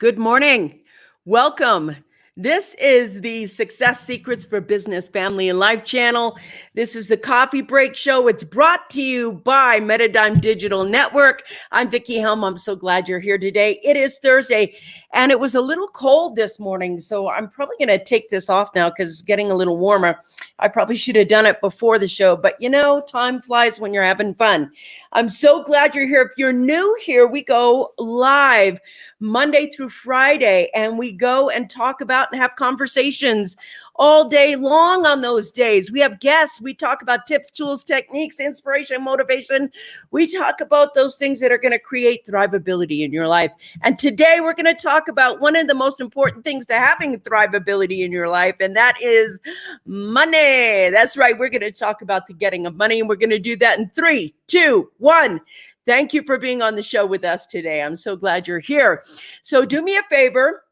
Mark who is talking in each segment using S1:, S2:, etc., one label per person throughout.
S1: Good morning. Welcome. This is the Success Secrets for Business, Family, and Life channel. This is the Coffee Break Show. It's brought to you by Metadime Digital Network. I'm Vickie Helm. I'm so glad you're here today. It is Thursday, and it was a little cold this morning, so I'm probably going to take this off now because it's getting a little warmer. I probably should have done it before the show, but you know, time flies when you're having fun. I'm so glad you're here. If you're new here, we go live Monday through Friday, and we go and talk about and have conversations all day long on those days. We have guests. We talk about tips, tools, techniques, inspiration, motivation. We talk about those things that are going to create thrivability in your life. And today we're going to talk about one of the most important things to having thrivability in your life, and that is money. That's right. We're going to talk about the getting of money, and we're going to do that in 3, 2, 1. Thank you for being on the show with us today. I'm so glad you're here. So do me a favor.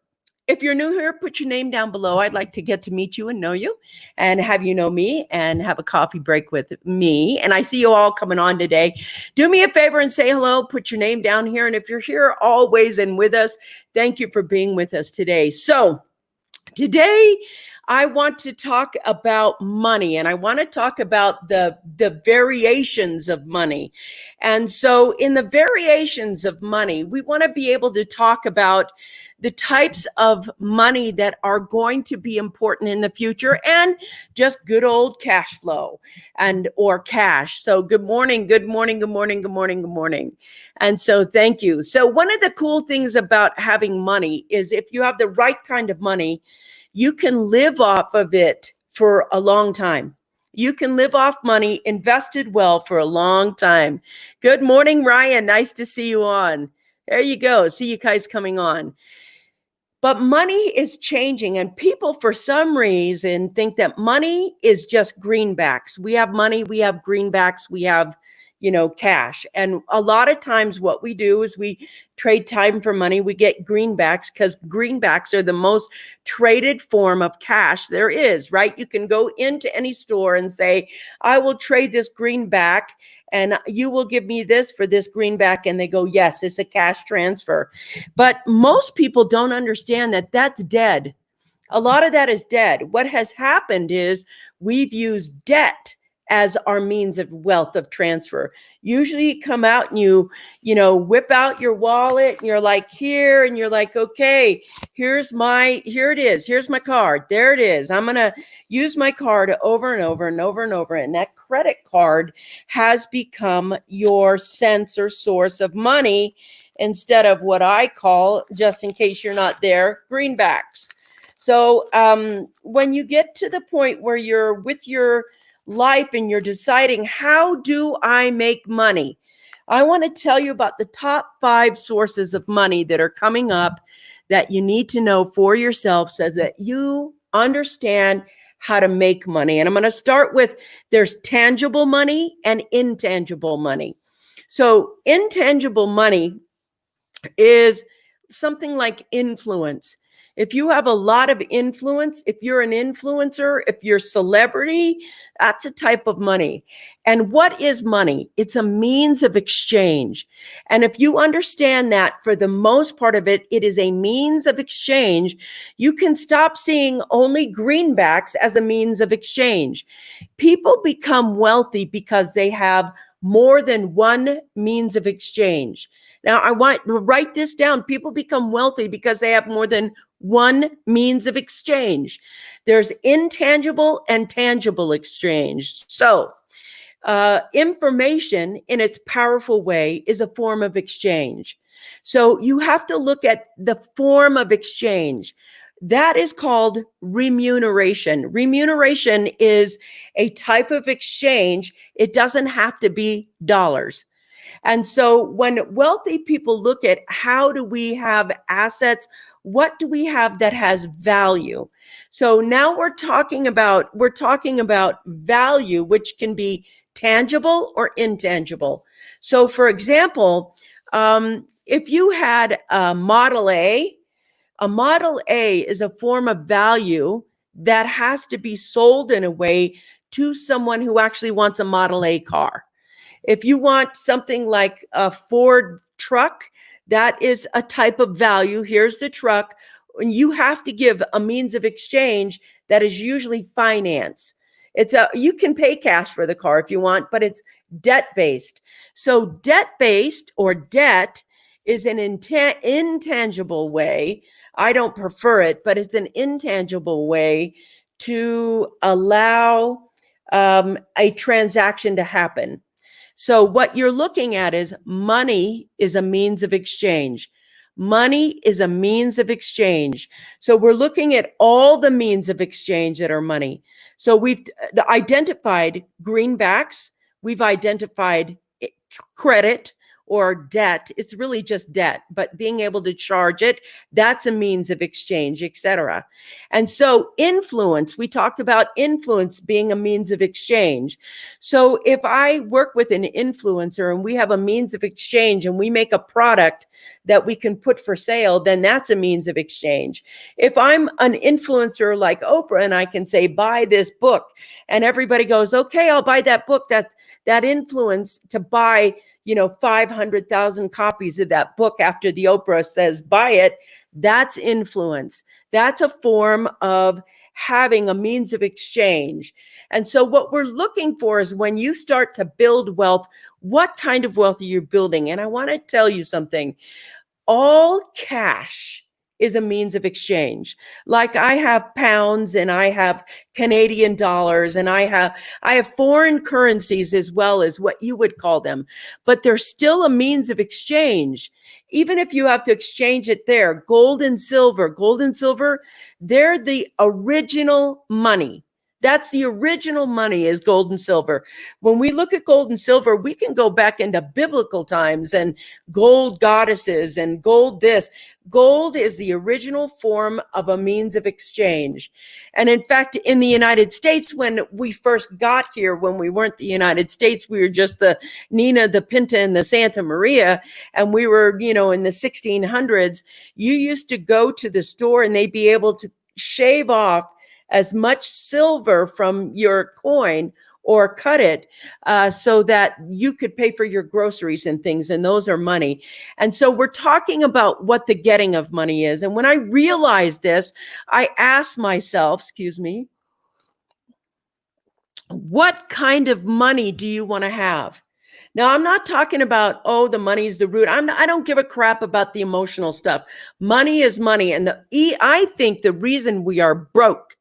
S1: If you're new here, put your name down below. I'd like to get to meet you and know you and have you know me and have a coffee break with me. And I see you all coming on today. Do me a favor and say hello. Put your name down here. And if you're here always and with us, thank you for being with us today. So today, I want to talk about money, and I want to talk about the variations of money. And so in the variations of money, we want to be able to talk about the types of money that are going to be important in the future and just good old cash flow or cash. So good morning, good morning, good morning, good morning, good morning. And so thank you. So one of the cool things about having money is if you have the right kind of money, you can live off of it for a long time. You can live off money invested well for a long time. Good morning, Ryan. Nice to see you on. There you go. See you guys coming on. But money is changing, and people for some reason think that money is just greenbacks. We have money, we have greenbacks, we have, cash. And a lot of times what we do is we trade time for money. We get greenbacks because greenbacks are the most traded form of cash there is, right? You can go into any store and say, I will trade this greenback and you will give me this for this greenback. And they go, yes, it's a cash transfer. But most people don't understand that that's dead. A lot of that is dead. What has happened is we've used debt as our means of wealth of transfer. Usually you come out and you whip out your wallet and you're like here and you're like, okay, here it is. Here's my card. There it is. I'm going to use my card over and over and over and over. And that credit card has become your sense or source of money instead of what I call, just in case you're not there, greenbacks. So when you get to the point where you're with your life and you're deciding, how do I make money? I want to tell you about the top 5 sources of money that are coming up that you need to know for yourself so that you understand how to make money. And I'm going to start with there's tangible money and intangible money. So intangible money is something like influence. If you have a lot of influence, if you're an influencer, if you're celebrity, that's a type of money. And what is money? It's a means of exchange. And if you understand that for the most part of it, it is a means of exchange, you can stop seeing only greenbacks as a means of exchange. People become wealthy because they have more than one means of exchange. Now, I want to write this down. People become wealthy because they have more than one means of exchange. There's intangible and tangible exchange. So information in its powerful way is a form of exchange. So you have to look at the form of exchange. That is called remuneration. Remuneration is a type of exchange. It doesn't have to be dollars. And so when wealthy people look at how do we have assets, what do we have that has value? So now we're talking about value, which can be tangible or intangible. So for example, if you had a Model A is a form of value that has to be sold in a way to someone who actually wants a Model A car. If you want something like a Ford truck, That is a type of value. Here's the truck. And you have to give a means of exchange that is usually finance. You can pay cash for the car if you want, but it's debt based. So debt based or debt is an intangible way. I don't prefer it, but it's an intangible way to allow a transaction to happen. So what you're looking at is money is a means of exchange. Money is a means of exchange. So we're looking at all the means of exchange that are money. So we've identified greenbacks. We've identified credit or debt. It's really just debt, but being able to charge it, that's a means of exchange, etc. And so influence, we talked about influence being a means of exchange. So if I work with an influencer and we have a means of exchange and we make a product that we can put for sale, then that's a means of exchange. If I'm an influencer like Oprah and I can say, buy this book, and everybody goes, okay, I'll buy that book, that influence to buy 500,000 copies of that book after the Oprah says buy it, that's influence. That's a form of having a means of exchange. And so what we're looking for is when you start to build wealth, what kind of wealth are you building? And I want to tell you something. All cash is a means of exchange. Like I have pounds and I have Canadian dollars and I have foreign currencies as well as what you would call them, but they're still a means of exchange. Even if you have to exchange it there, gold and silver, they're the original money. That's the original money is gold and silver. When we look at gold and silver, we can go back into biblical times and gold goddesses and gold this. Gold is the original form of a means of exchange. And in fact, in the United States, when we first got here, when we weren't the United States, we were just the Nina, the Pinta, and the Santa Maria. And we were, in the 1600s, you used to go to the store and they'd be able to shave off as much silver from your coin or cut it so that you could pay for your groceries and things, and those are money. And so we're talking about what the getting of money is. And when I realized this, I asked myself, what kind of money do you want to have? Now, I'm not talking about, the money's the root. I don't give a crap about the emotional stuff. Money is money. And I think the reason we are broke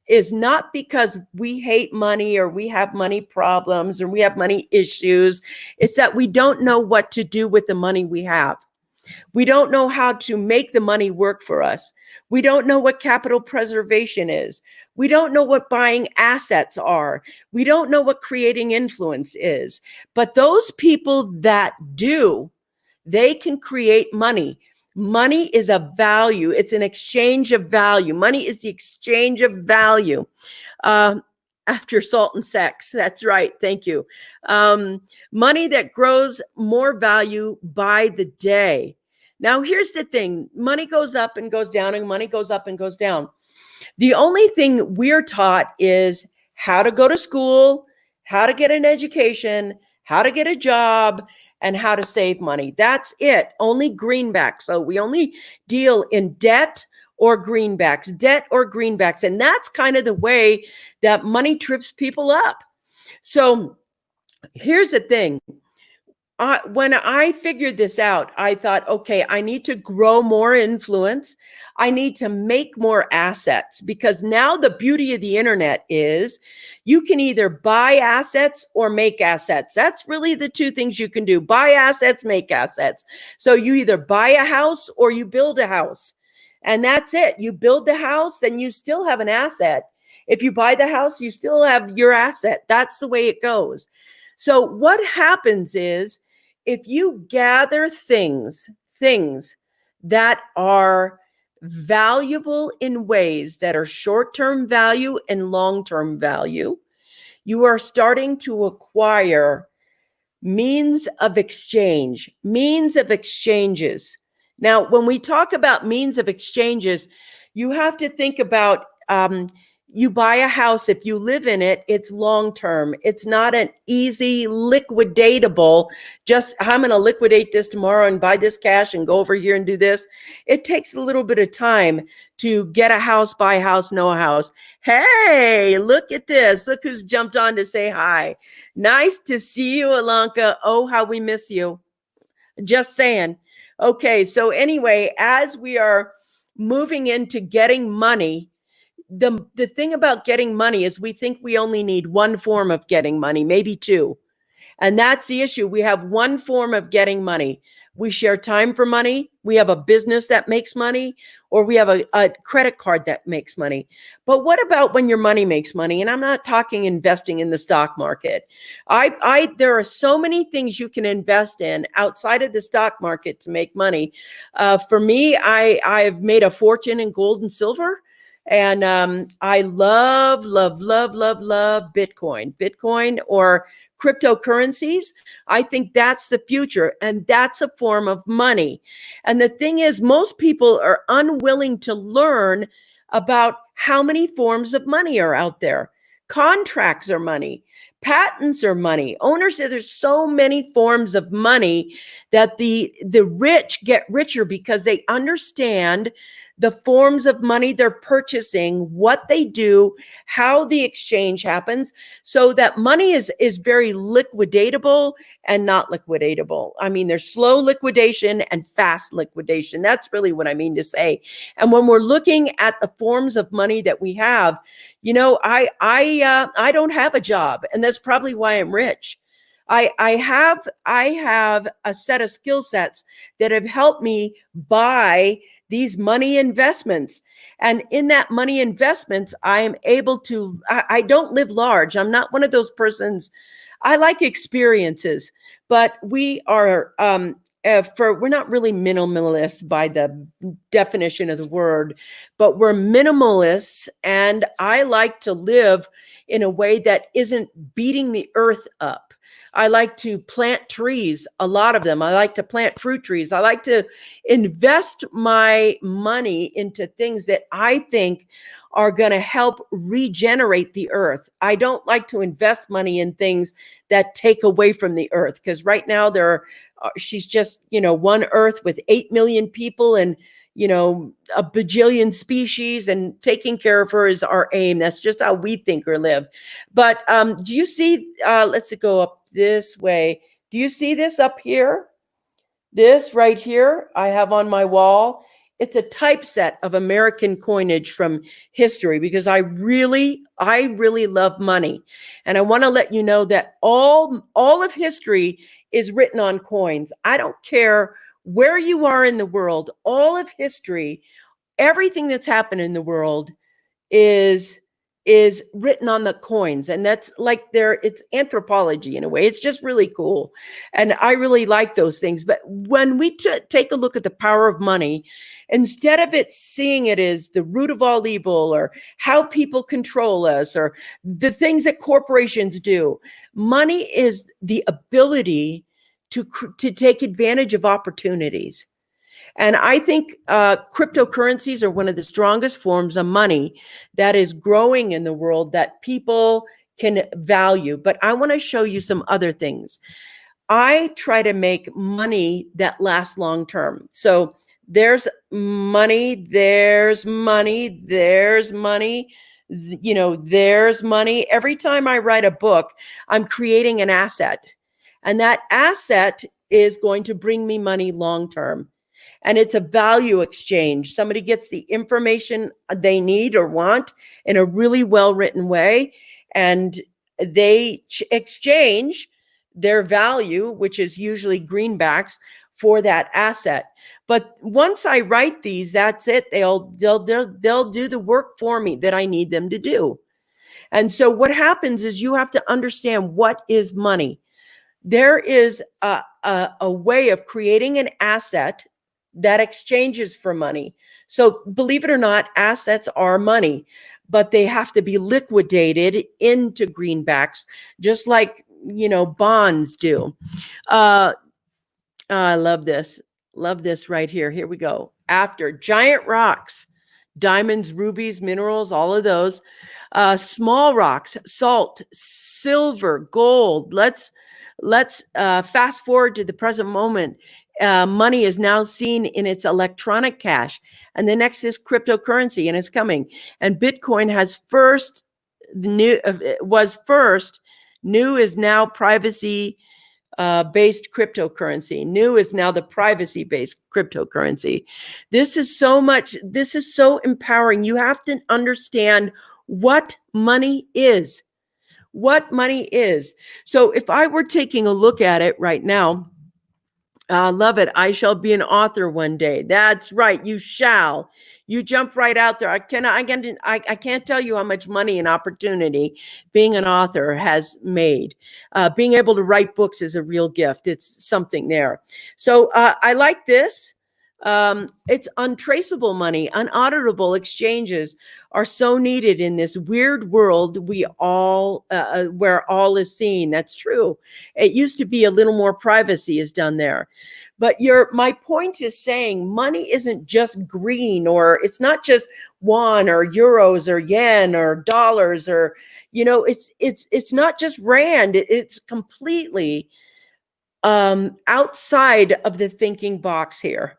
S1: is not because we hate money or we have money problems or we have money issues. It's that we don't know what to do with the money we have. We don't know how to make the money work for us. We don't know what capital preservation is. We don't know what buying assets are. We don't know what creating influence is. But those people that do, they can create money. Money is a value. It's an exchange of value. Money is the exchange of value. After salt and sex. That's right. Thank you. Money that grows more value by the day. Now, here's the thing. Money goes up and goes down, and money goes up and goes down. The only thing we're taught is how to go to school, how to get an education, how to get a job, and how to save money. That's it. Only greenbacks. So we only deal in debt or greenbacks. And that's kind of the way that money trips people up. So here's the thing. When I figured this out, I thought, okay, I need to grow more influence. I need to make more assets, because now the beauty of the internet is you can either buy assets or make assets. That's really the two things you can do: buy assets, make assets. So you either buy a house or you build a house, and that's it. You build the house, then you still have an asset. If you buy the house, you still have your asset. That's the way it goes. So what happens is, if you gather things that are valuable in ways that are short-term value and long-term value, you are starting to acquire means of exchanges. Now, when we talk about means of exchanges, you have to think about you buy a house, if you live in it, it's long-term. It's not an easy liquidatable, just I'm going to liquidate this tomorrow and buy this cash and go over here and do this. It takes a little bit of time to get a house, buy a house, know a house. Hey, look at this. Look who's jumped on to say hi. Nice to see you, Alanka. Oh, how we miss you. Just saying. Okay, so anyway, as we are moving into getting money, the thing about getting money is we think we only need one form of getting money, maybe two. And that's the issue. We have one form of getting money. We share time for money. We have a business that makes money, or we have a credit card that makes money. But what about when your money makes money? And I'm not talking investing in the stock market. There are so many things you can invest in outside of the stock market to make money. For me, I've made a fortune in gold and silver. And I love Bitcoin or cryptocurrencies. I think that's the future, and that's a form of money. And the thing is, most people are unwilling to learn about how many forms of money are out there. Contracts are money. Patents are money. Owners, there's so many forms of money that the rich get richer because they understand the forms of money they're purchasing, what they do, how the exchange happens, so that money is very liquidatable and not liquidatable. I mean, there's slow liquidation and fast liquidation. That's really what I mean to say. And when we're looking at the forms of money that we have, I don't have a job, and that's probably why I'm rich. I have a set of skill sets that have helped me buy these money investments. And in that money investments, I am able to, I don't live large. I'm not one of those persons. I like experiences, but we are, we're not really minimalists by the definition of the word, but we're minimalists. And I like to live in a way that isn't beating the earth up. I like to plant trees, a lot of them. I like to plant fruit trees. I like to invest my money into things that I think are going to help regenerate the earth. I don't like to invest money in things that take away from the earth, because right now she's just, one earth with 8 million people and, a bajillion species, and taking care of her is our aim. That's just how we think or live. But do you see, let's go up this way. Do you see this up here? This right here I have on my wall. It's a typeset of American coinage from history, because I really love money. And I want to let you know that all of history is written on coins. I don't care where you are in the world. All of history, everything that's happened in the world is written on the coins. And that's like it's anthropology in a way. It's just really cool. And I really like those things. But when we take a look at the power of money, instead of seeing it as the root of all evil, or how people control us, or the things that corporations do, money is the ability to take advantage of opportunities. And I think cryptocurrencies are one of the strongest forms of money that is growing in the world that people can value. But I want to show you some other things. I try to make money that lasts long term. So there's money, there's money, there's money. There's money. Every time I write a book, I'm creating an asset. And that asset is going to bring me money long term. And it's a value exchange. Somebody gets the information they need or want in a really well-written way, and they exchange their value, which is usually greenbacks, for that asset. But once I write these, that's it. They'll do the work for me that I need them to do. And so what happens is you have to understand what is money. There is a way of creating an asset that exchanges for money. So believe it or not, assets are money, but they have to be liquidated into greenbacks, just like, bonds do. I love this. Love this right here. Here we go. After giant rocks diamonds, rubies, minerals, all of those. Small rocks, salt, silver, gold. Let's fast forward to the present moment. Money is now seen in its electronic cash, and the next is cryptocurrency, and it's coming. And Bitcoin has first new was first. New is now privacy based cryptocurrency. New is now the privacy based cryptocurrency. This is so empowering. You have to understand what money is. What money is. So if I were taking a look at it right now, love it. I shall be an author one day. That's right. You shall. You jump right out there. I can't tell you how much money and opportunity being an author has made. Being able to write books is a real gift. It's something there. So I like this. It's untraceable money. Unauditable exchanges are so needed in this weird world we all where all is seen. That's true. It used to be a little more privacy is done there. But my point is saying money isn't just green, or it's not just won or euros or yen or dollars, or it's not just rand. It's completely outside of the thinking box here.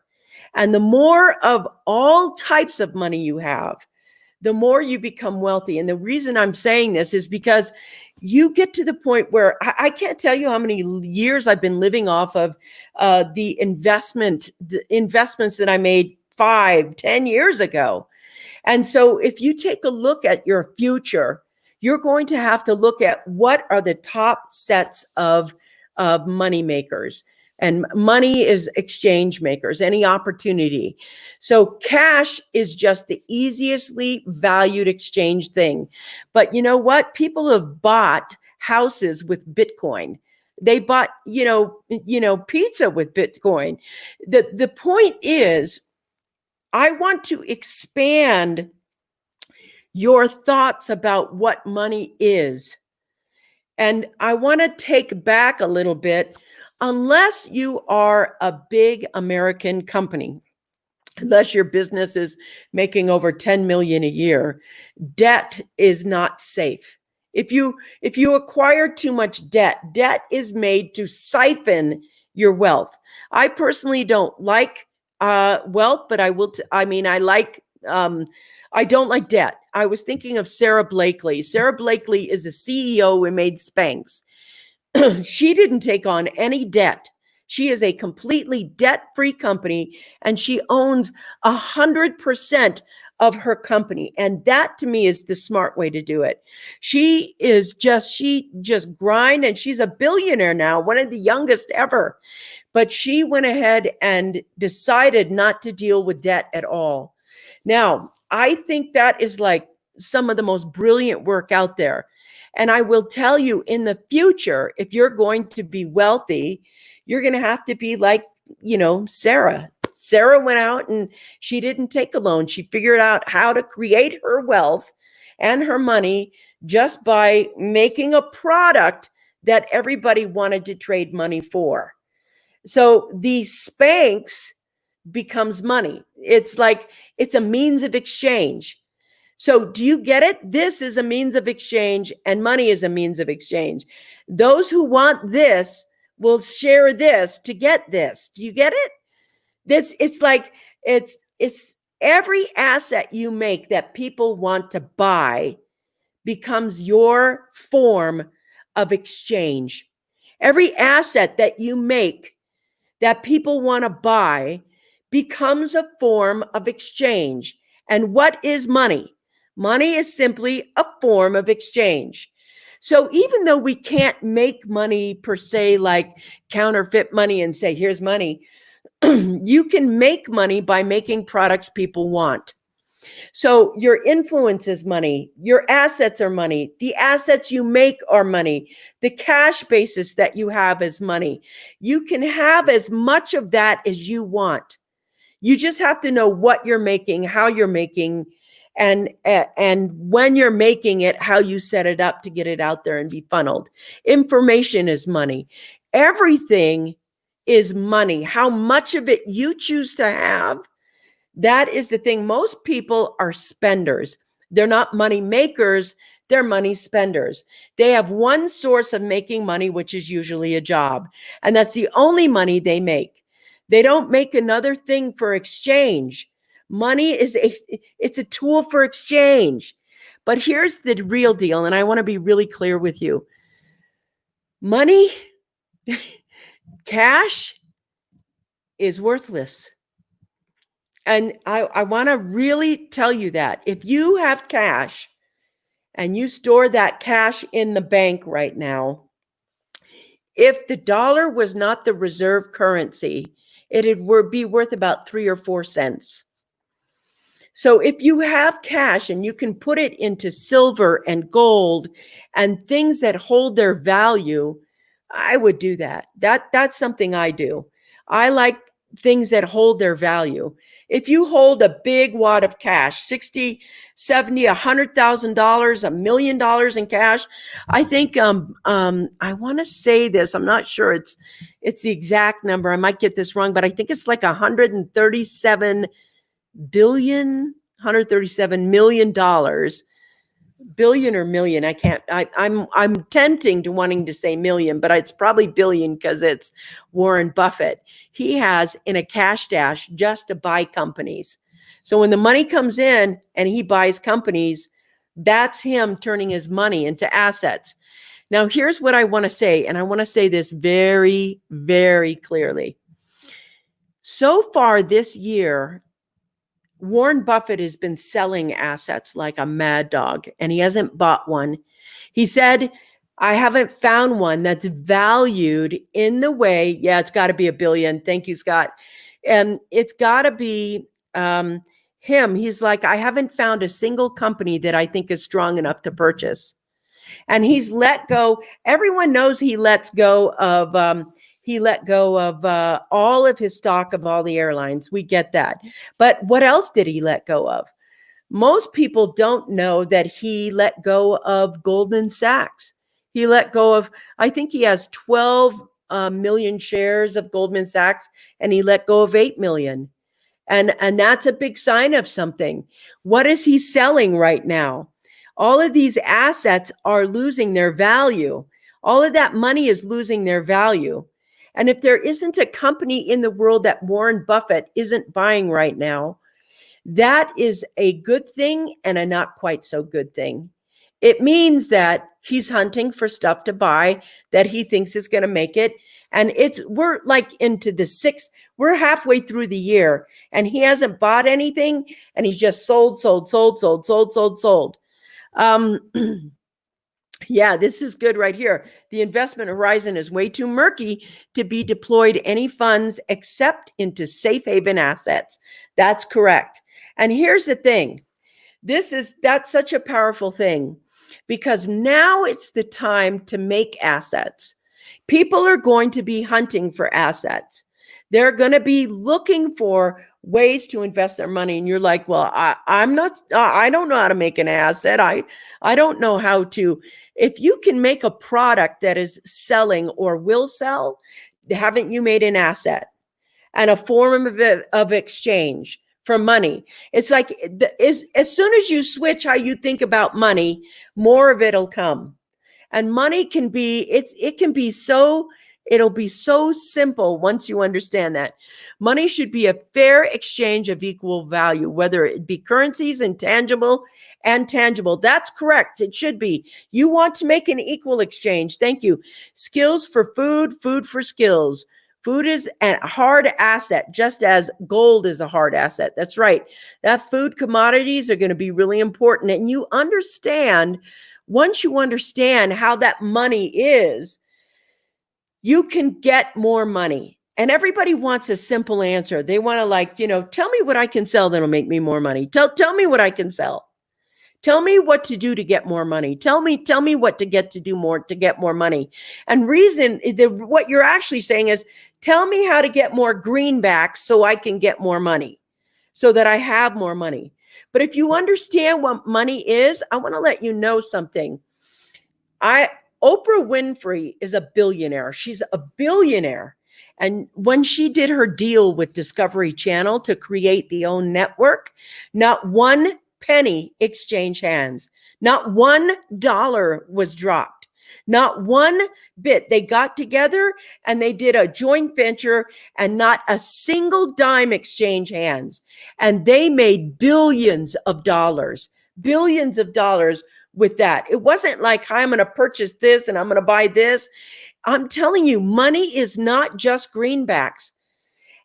S1: And the more of all types of money you have, the more you become wealthy. And the reason I'm saying this is because you get to the point where I can't tell you how many years I've been living off of the investments that I made 5-10 years ago. And so if you take a look at your future, you're going to have to look at what are the top sets of money makers. And money is exchange makers, any opportunity. So cash is just the easiestly valued exchange thing. But you know what? People have bought houses with Bitcoin. They bought, pizza with Bitcoin. The point is, I want to expand your thoughts about what money is. And I want to take back a little bit. Unless you are a big American company, unless your business is making over 10 million a year, debt is not safe. If you acquire too much debt is made to siphon your wealth. I personally don't like wealth, but I don't like debt. I was thinking of Sarah Blakely. Sarah Blakely is a CEO who made Spanx. She didn't take on any debt. She is a completely debt-free company, and she owns 100% of her company. And that to me is the smart way to do it. She just grind, and she's a billionaire now, one of the youngest ever. But she went ahead and decided not to deal with debt at all. Now, I think that is like some of the most brilliant work out there. And I will tell you, in the future, if you're going to be wealthy, you're going to have to be like, Sarah. Sarah went out and she didn't take a loan. She figured out how to create her wealth and her money just by making a product that everybody wanted to trade money for. So the Spanx becomes money. It's a means of exchange. So do you get it? This is a means of exchange, and money is a means of exchange. Those who want this will share this to get this. Do you get it? It's every asset you make that people want to buy becomes your form of exchange. Every asset that you make that people want to buy becomes a form of exchange. And what is money? Money is simply a form of exchange. So even though we can't make money per se, like counterfeit money and say, here's money, you can make money by making products people want. So your influence is money. Your assets are money. The assets you make are money. The cash basis that you have is money. You can have as much of that as you want. You just have to know what you're making, how you're making, and when you're making it, how you set it up to get it out there and be funneled. Information is money. Everything is money. How much of it you choose to have That is the thing. Most people are spenders. They're not money makers. They're money spenders. They have one source of making money, which is usually a job. And that's the only money they make. They don't make another thing for exchange. Money it's a tool for exchange. But here's the real deal. And I want to be really clear with you. Money, cash is worthless. And I want to really tell you that if you have cash and you store that cash in the bank right now, if the dollar was not the reserve currency, it would be worth about 3 or 4 cents. So if you have cash and you can put it into silver and gold and things that hold their value, I would do that. That's something I do. I like things that hold their value. If you hold a big wad of cash, 60, 70, $100,000, $1 million in cash, I think I want to say this. I'm not sure it's the exact number. I might get this wrong, but I think it's like $137 million dollars. Billion or million, I can't, I'm tempting to wanting to say million, but it's probably billion because it's Warren Buffett. He has in a cash dash just to buy companies. So when the money comes in and he buys companies, that's him turning his money into assets. Now, here's what I want to say, and I want to say this very, very clearly. So far this year, Warren Buffett has been selling assets like a mad dog, and he hasn't bought one. He said, I haven't found one that's valued in the way, yeah, it's got to be $1 billion. Thank you, Scott. And it's got to be him. He's like, I haven't found a single company that I think is strong enough to purchase. And he's let go. Everyone knows he let go of all of his stock of all the airlines. We get that. But what else did he let go of? Most people don't know that he let go of Goldman Sachs. He let go of, I think he has 12 million shares of Goldman Sachs, and he let go of 8 million. And that's a big sign of something. What is he selling right now? All of these assets are losing their value. All of that money is losing their value. And if there isn't a company in the world that Warren Buffett isn't buying right now, that is a good thing and a not quite so good thing. It means that he's hunting for stuff to buy that he thinks is going to make it. And we're like into the we're halfway through the year and he hasn't bought anything and he's just sold. Yeah, this is good right here. The investment horizon is way too murky to be deployed any funds except into safe haven assets. That's correct. And here's the thing. That's such a powerful thing because now it's the time to make assets. People are going to be hunting for assets. They're going to be looking for ways to invest their money. And you're like, well, I don't know how to make an asset. I don't know how to. If you can make a product that is selling or will sell, haven't you made an asset and a form of exchange for money? It's like as soon as you switch how you think about money, more of it'll come. And money can be, it'll be so simple once you understand that. Money should be a fair exchange of equal value, whether it be currencies, intangible and tangible. That's correct. It should be. You want to make an equal exchange. Thank you. Skills for food, food for skills. Food is a hard asset, just as gold is a hard asset. That's right. That food commodities are going to be really important. And you understand, once you understand how that money is, you can get more money. And everybody wants a simple answer. They want to tell me what I can sell that'll make me more money. Tell me what I can sell. Tell me what to do to get more money. Tell me what to get more money. And what you're actually saying is, tell me how to get more greenbacks so I can get more money, so that I have more money. But if you understand what money is, I want to let you know something. Oprah Winfrey is a billionaire. She's a billionaire. And when she did her deal with Discovery Channel to create the OWN network, not one penny exchanged hands. Not $1 was dropped. Not one bit. They got together and they did a joint venture and not a single dime exchanged hands. And they made billions of dollars with that. It wasn't like, hi, I'm going to purchase this and I'm going to buy this. I'm telling you, money is not just greenbacks.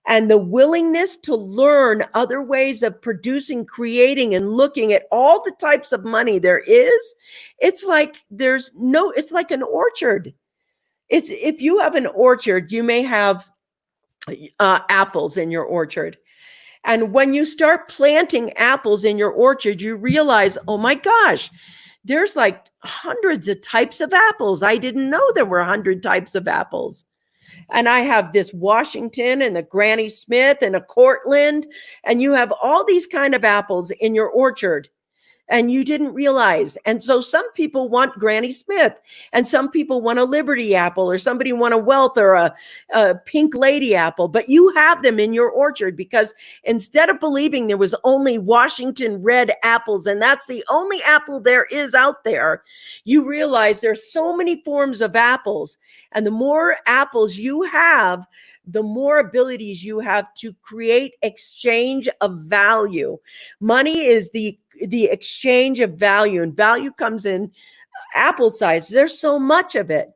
S1: And the willingness to learn other ways of producing, creating, and looking at all the types of money there is, it's like it's like an orchard. If you have an orchard, you may have apples in your orchard. And when you start planting apples in your orchard, you realize, oh my gosh, there's like hundreds of types of apples. I didn't know there were 100 types of apples. And I have this Washington and a Granny Smith and a Cortland, and you have all these kind of apples in your orchard. And you didn't realize. And so some people want Granny Smith, and some people want a Liberty apple, or somebody want a Wealth or a Pink Lady apple, but you have them in your orchard because instead of believing there was only Washington red apples, and that's the only apple there is out there, you realize there's so many forms of apples. And the more apples you have, the more abilities you have to create exchange of value. Money is the exchange of value, and value comes in apple size. There's so much of it.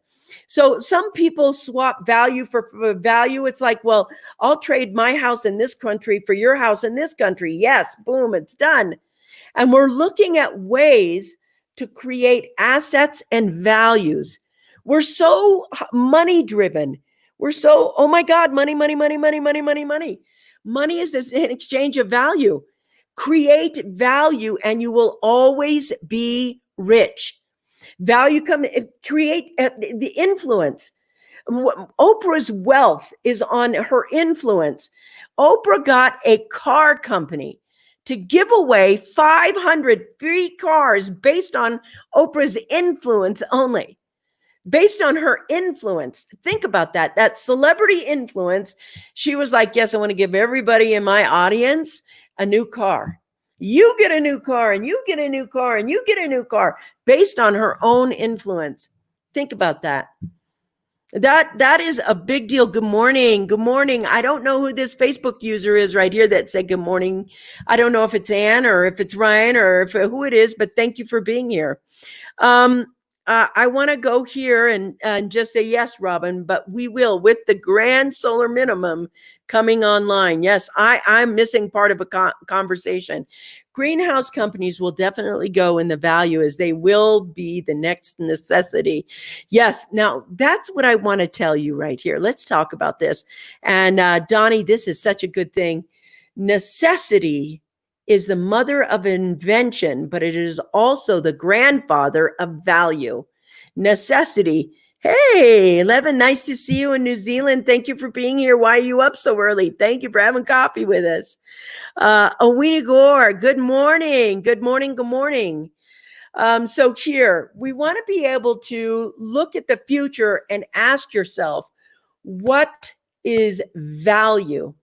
S1: So some people swap value for value. It's like, well, I'll trade my house in this country for your house in this country. Yes, boom, it's done. And we're looking at ways to create assets and values. We're so money driven. We're so, oh my God, money, money, money, money, money, money, money. Money is an exchange of value. Create value and you will always be rich. Value create the influence. Oprah's wealth is on her influence. Oprah got a car company to give away 500 free cars based on Oprah's influence only. Based on her influence. Think about that celebrity influence. She was like, yes, I want to give everybody in my audience a new car. You get a new car, and you get a new car, and you get a new car, based on her own influence. Think about that. That is a big deal. Good morning. Good morning. I don't know who this Facebook user is right here that said good morning. I don't know if it's Ann or if it's Ryan or who it is, but thank you for being here. I want to go here and just say, yes, Robin, but we will with the grand solar minimum coming online. Yes, I'm missing part of a conversation. Greenhouse companies will definitely go in the value as they will be the next necessity. Yes. Now that's what I want to tell you right here. Let's talk about this. And Donnie, this is such a good thing. Necessity is the mother of invention, but it is also the grandfather of value. Necessity. Hey, 11, nice to see you in New Zealand. Thank you for being here. Why are you up so early? Thank you for having coffee with us. Owena Gore, good morning. Good morning. Good morning. So here, we want to be able to look at the future and ask yourself, what is value?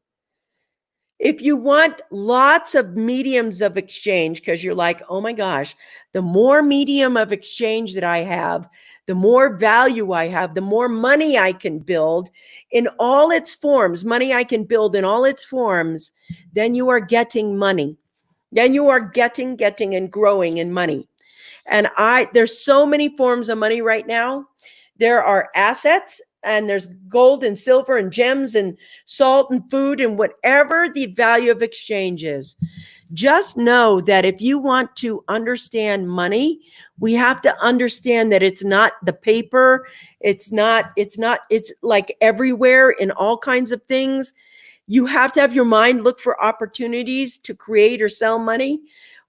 S1: If you want lots of mediums of exchange, because you're like, oh my gosh, the more medium of exchange that I have, the more value I have, the more money I can build in all its forms, money I can build in all its forms, then you are getting money. Then you are getting and growing in money. And there's so many forms of money right now. There are assets, and there's gold and silver and gems and salt and food and whatever the value of exchange is. Just know that if you want to understand money, we have to understand that it's not the paper. It's like everywhere in all kinds of things. You have to have your mind look for opportunities to create or sell money,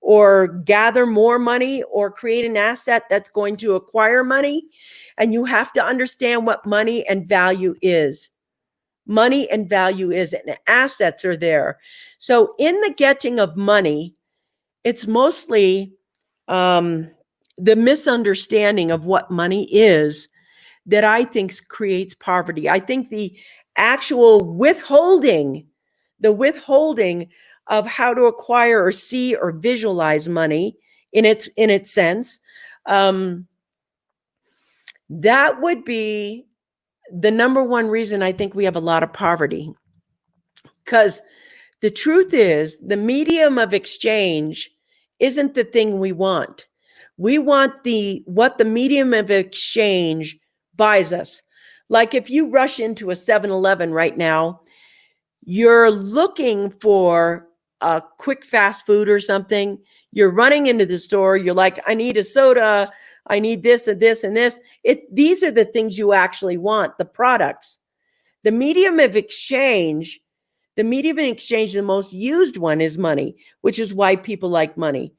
S1: or gather more money, or create an asset that's going to acquire money. And you have to understand what money and value is. Money and value is, and assets are there. So in the getting of money, it's mostly the misunderstanding of what money is that I think creates poverty. I think the actual withholding, the withholding of how to acquire or see or visualize money in its sense, that would be the number one reason I think we have a lot of poverty. Because the truth is, the medium of exchange isn't the thing we want. We want what the medium of exchange buys us. Like if you rush into a 7-Eleven right now, you're looking for a quick fast food or something. You're running into the store. You're like, I need a soda. I need this and this and this. These are the things you actually want, the products. The medium of exchange, the most used one is money, which is why people like money.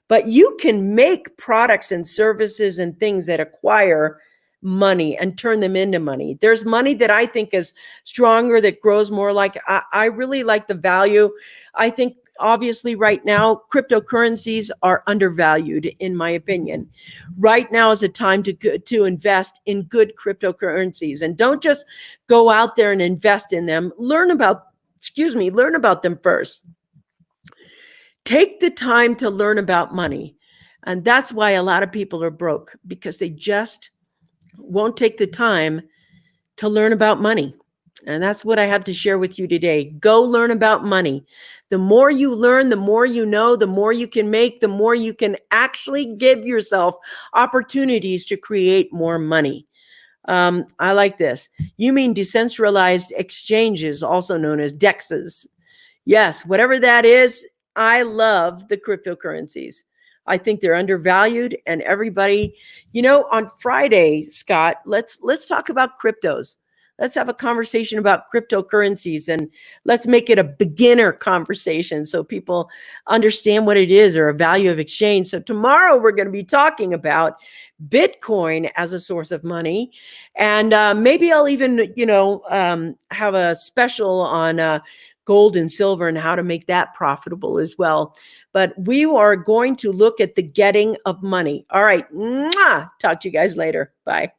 S1: But you can make products and services and things that acquire money and turn them into money. There's money that I think is stronger, that grows more. Like I really like the value. I think obviously right now cryptocurrencies are undervalued, in my opinion. Right now is a time to invest in good cryptocurrencies, and don't just go out there and invest in them. Learn about them first. Take the time to learn about money. And that's why a lot of people are broke, because they just won't take the time to learn about money. And that's what I have to share with you today. Go learn about money. The more you learn, the more you know, the more you can make, the more you can actually give yourself opportunities to create more money. I like this. You mean decentralized exchanges, also known as DEXs. Yes, whatever that is, I love the cryptocurrencies. I think they're undervalued, and everybody, on Friday, Scott, let's talk about cryptos. Let's have a conversation about cryptocurrencies, and let's make it a beginner conversation so people understand what it is, or a value of exchange. So tomorrow we're going to be talking about Bitcoin as a source of money. And maybe I'll even, have a special on gold and silver and how to make that profitable as well. But we are going to look at the getting of money. All right. Mwah! Talk to you guys later. Bye.